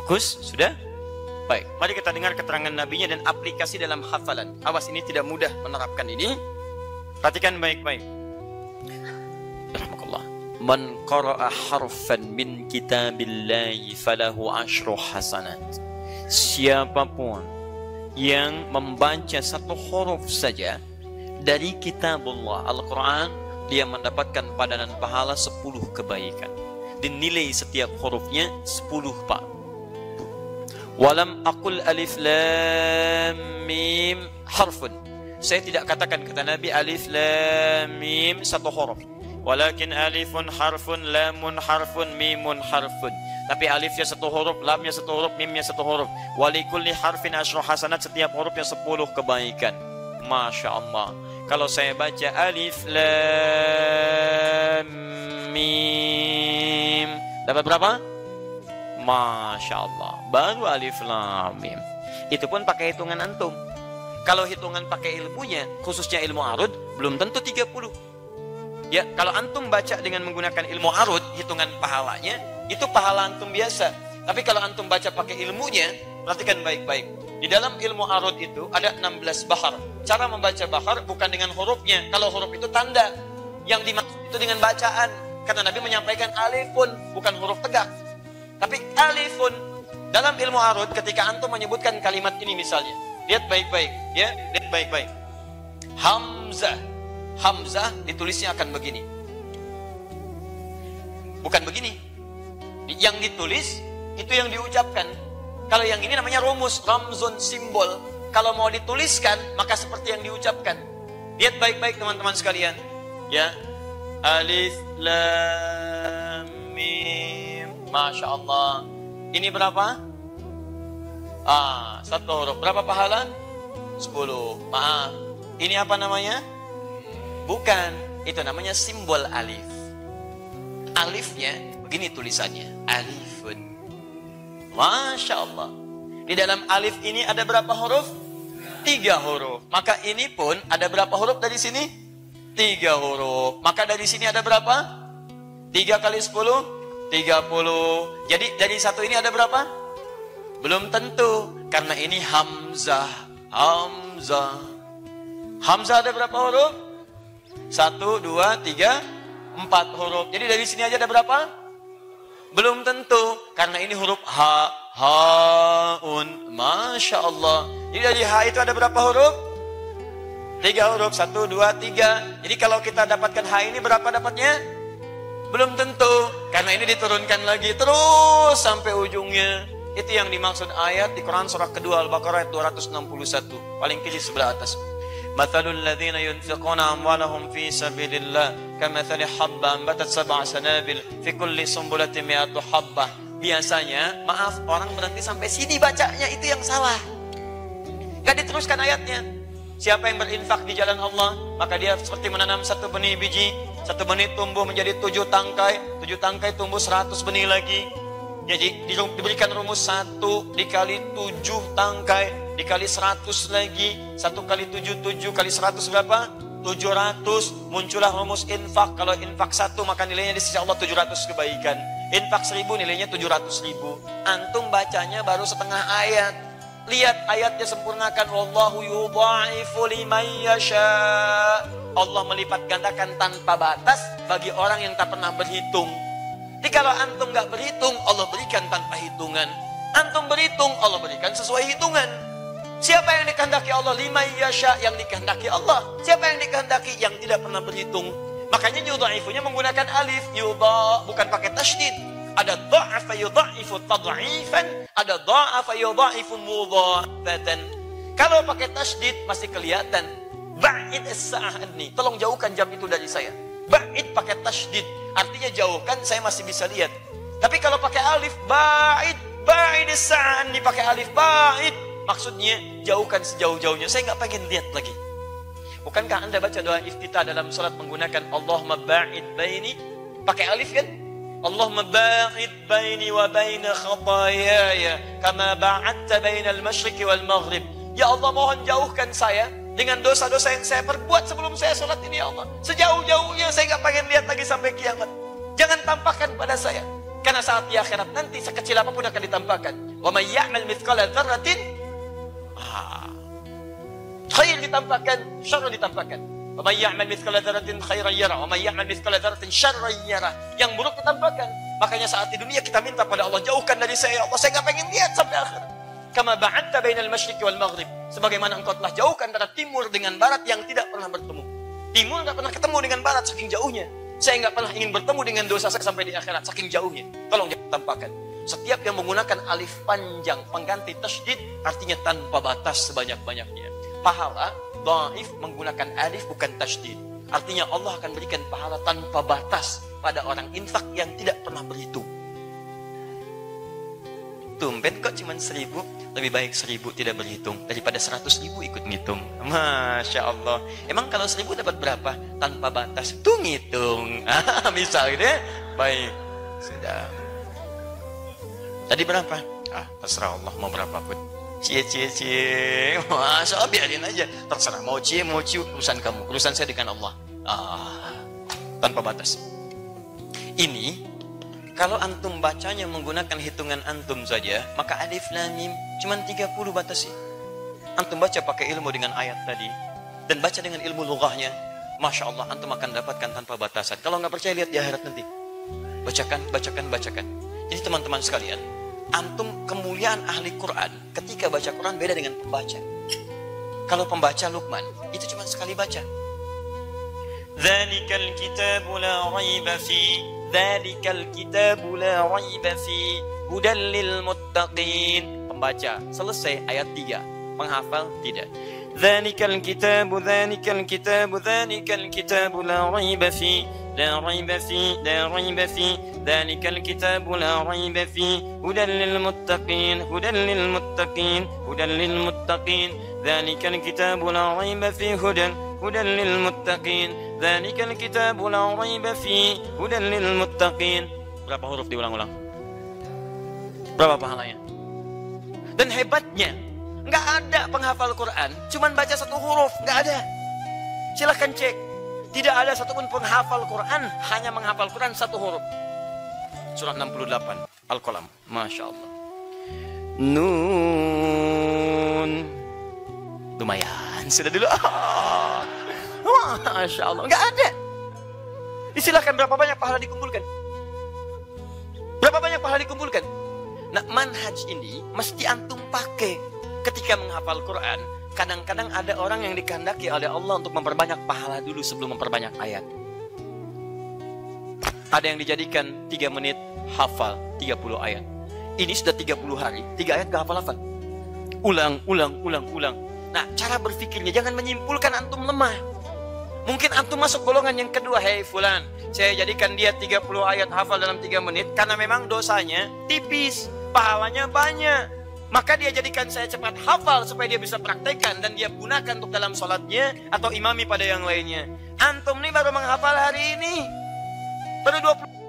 Fokus? Sudah? Baik, mari kita dengar keterangan nabinya dan aplikasi dalam hafalan. Awas, ini tidak mudah menerapkan ini. Perhatikan baik-baik. Rahmatullah. Man qara'a harfan min kitabillahi falahu asyru hasanat. Siapapun yang membaca satu huruf saja dari kitabullah Al-Quran, dia mendapatkan padanan pahala 10 kebaikan. Dinilai setiap hurufnya 10 pak. Walam aqul alif lam mim harfun. Saya tidak katakan, kata Nabi, alif lam mim satu huruf. Walakin alifun harfun, lamun harfun, mimun harfun. Tapi alifnya satu huruf, lamnya satu huruf, mimnya satu huruf. Walikulli harfin asyru hasanat, setiap hurufnya 10 kebaikan. Masya Allah. Kalau saya baca alif lam mim, dapat berapa? Masya Allah. Baru alif lam mim. Itu pun pakai hitungan antum. Kalau hitungan pakai ilmunya, khususnya ilmu arud, belum tentu 30. Ya, kalau antum baca dengan menggunakan ilmu arud, hitungan pahalanya itu pahala antum biasa. Tapi kalau antum baca pakai ilmunya, perhatikan baik-baik. Di dalam ilmu arud itu ada 16 bahar. Cara membaca bahar bukan dengan hurufnya. Kalau huruf itu tanda. Yang dimaksud itu dengan bacaan. Karena Nabi menyampaikan alifun, bukan huruf tegak. Tapi alifun. Dalam ilmu arud, ketika antum menyebutkan kalimat ini misalnya, lihat baik-baik, ya, lihat baik-baik. Hamzah. Hamzah ditulisnya akan begini. Bukan begini. Yang ditulis itu yang diucapkan. Kalau yang ini namanya rumus, ramzun, simbol. Kalau mau dituliskan, maka seperti yang diucapkan. Lihat baik-baik teman-teman sekalian. Ya. Alif, lam, mim. Masya Allah. Ini berapa? Satu huruf. Berapa pahala? 10. Maaf. Ini apa namanya? Bukan. Itu namanya simbol alif. Alifnya, begini tulisannya. Alifun. Masya Allah. Di dalam alif ini ada berapa huruf? 3 huruf. Maka ini pun ada berapa huruf dari sini? 3 huruf. Maka dari sini ada berapa? 3 kali 10? 30. Jadi dari satu ini ada berapa? Belum tentu. Karena ini hamzah. Hamzah. Hamzah ada berapa huruf? 1, 2, 3, 4 huruf. Jadi dari sini aja ada berapa? Belum tentu, karena ini huruf ha, haun. Masya Allah. Jadi dari ha itu ada berapa huruf? 3 huruf. 1, 2, 3. Jadi kalau kita dapatkan ha ini berapa dapatnya? Belum tentu, karena ini diturunkan lagi terus sampai ujungnya. Itu yang dimaksud ayat di Quran surah kedua Al-Baqarah ayat 261. Paling kiri sebelah atas. Mathalul ladzina yunfiquna amwalahum fi sabilillah kamathali habba ambatat sab'a sanabil fi kulli sumbulatin mi'atu habbah. Biasanya, maaf, orang berhenti sampai sini bacanya, itu yang salah. Gak diteruskan ayatnya. Siapa yang berinfak di jalan Allah, maka dia seperti menanam satu benih biji. Satu benih tumbuh menjadi 7 tangkai. 7 tangkai tumbuh 100 benih lagi. Jadi diberikan rumus 1 dikali 7 tangkai dikali 100 lagi. 1 kali 7, 7 kali 100 berapa? 700. Muncullah rumus infak. Kalau infak 1 maka nilainya di sisi Allah 700 kebaikan. Infak 1000 nilainya 700.000. Antum bacanya baru setengah ayat. Lihat ayatnya, sempurnakan. Wallahu yudha'ifu liman yasha. Allah melipat gandakan tanpa batas bagi orang yang tak pernah berhitung. Jadi kalau antum gak berhitung, Allah berikan tanpa hitungan. Antum berhitung, Allah berikan sesuai hitungan. Siapa yang dikehendaki Allah? Liman yasha, yang dikehendaki Allah. Siapa yang dikehendaki? Yang tidak pernah berhitung. Makanya yudha'ifunya menggunakan alif. Yudha, bukan pakai tasydid. Ada dha'afa yudha'ifu tad'ifan, ada dha'afa yudha'ifu mudha'afatan. Kalau pakai tasydid masih kelihatan. Ba'id as-sa'ah ini, tolong jauhkan jam itu dari saya. Ba'id pakai tasydid, artinya jauhkan, saya masih bisa lihat. Tapi kalau pakai alif, ba'id, ba'id as-sa'ah ini pakai alif, ba'id, maksudnya jauhkan sejauh-jauhnya. Saya nggak pengen lihat lagi. Bukankah Anda baca doa iftitah dalam salat menggunakan Allahumma ba'id baini, pakai alif kan? Allahumma ba'id baini wa baina khatayaya kama ba'adta bainal masyriqi wal maghrib. Ya Allah, mohon jauhkan saya dengan dosa-dosa yang saya perbuat sebelum saya sholat ini, ya Allah. Sejauh-jauhnya saya nggak pengen lihat lagi sampai kiamat. Jangan tampakkan pada saya. Karena saat di akhirat nanti sekecil apapun akan ditampakkan. Wa may ya'mal mithqala dzarratin khair ditampakkan, syarr ditampakkan. Wa may ya'mal mithqala dzarratin khairan yara, wa may ya'mal mithqala dzarratin syarran yara. Yang buruk ditampakkan. Makanya saat di dunia kita minta pada Allah, jauhkan dari saya, ya Allah, saya enggak pengen lihat sampai akhir. Kama ba'adta bainal masyriqi wal maghrib. Sebagaimana engkau telah jauhkan antara timur dengan barat yang tidak pernah bertemu. Timur enggak pernah ketemu dengan barat saking jauhnya. Saya enggak pernah ingin bertemu dengan dosa saya sampai di akhirat saking jauhnya. Tolong jangan tampakkan. Setiap yang menggunakan alif panjang pengganti tasydid artinya tanpa batas sebanyak-banyaknya. Pahala dhaif menggunakan alif bukan tasydid. Artinya Allah akan berikan pahala tanpa batas pada orang infak yang tidak pernah berhitung. Tumben kok cuma 1.000, lebih baik 1.000 tidak berhitung daripada 100.000 ikut ngitung. Masya Allah. Emang kalau 1.000 dapat berapa? Tanpa batas, tuh ngitung. Misal gitu ya. Baik, sudah. Tadi berapa? Terserah Allah mau berapa pun. Cie. Masya Allah, biarin aja. Terserah mau cie, urusan kamu. Urusan saya dengan Allah. Tanpa batas. Ini kalau antum bacanya menggunakan hitungan antum saja, maka alif lam mim cuma 30 batasi. Antum baca pakai ilmu dengan ayat tadi dan baca dengan ilmu lughahnya, Masya Allah, antum akan dapatkan tanpa batasan. Kalau nggak percaya, lihat di akhirat nanti. Bacakan. Jadi teman-teman sekalian, antum kemuliaan ahli Quran ketika baca Quran beda dengan pembaca. Kalau pembaca Luqman itu cuma sekali baca. Dzalikal kitabu la raiba fi, dzalikal kitabu la raiba fi, hudal lil muttaqin. Pembaca selesai ayat 3, penghafal tidak. Dzalikal kitabu la raiba fi, la raiba fi, dzalikal kitabu la raiba fi, hudal lil muttaqin, hudal lil muttaqin. Dzalikal kitabu la raiba fi, hudal lil muttaqin. Dzalikal kitabu la raiba fi, hudal lil muttaqin. Berapa huruf diulang-ulang? Berapa pahalanya? Dan hebatnya, nggak ada penghafal Quran cuman baca 1 huruf, nggak ada. Silahkan cek, tidak ada satupun penghafal Quran hanya menghafal Quran 1 huruf. Surah 68 Al-Qalam. Masya Allah. Nun. Lumayan, sudah dulu. Masya Allah, nggak ada. Silahkan, berapa banyak pahala dikumpulkan? Berapa banyak pahala dikumpulkan? Nah, manhaj ini mesti antum pakai ketika menghafal Quran. Kadang-kadang ada orang yang dikehendaki oleh Allah untuk memperbanyak pahala dulu sebelum memperbanyak ayat. Ada yang dijadikan 3 menit hafal 30 ayat. Ini sudah 30 hari, 3 ayat gak hafal-hafal. Ulang. Nah, cara berpikirnya jangan menyimpulkan antum lemah. Mungkin antum masuk golongan yang kedua. Hei fulan, saya jadikan dia 30 ayat hafal dalam 3 menit karena memang dosanya tipis, pahalanya banyak. Maka dia jadikan saya cepat hafal supaya dia bisa praktekkan dan dia gunakan untuk dalam sholatnya atau imami pada yang lainnya. Antum nih baru menghafal hari ini, baru 20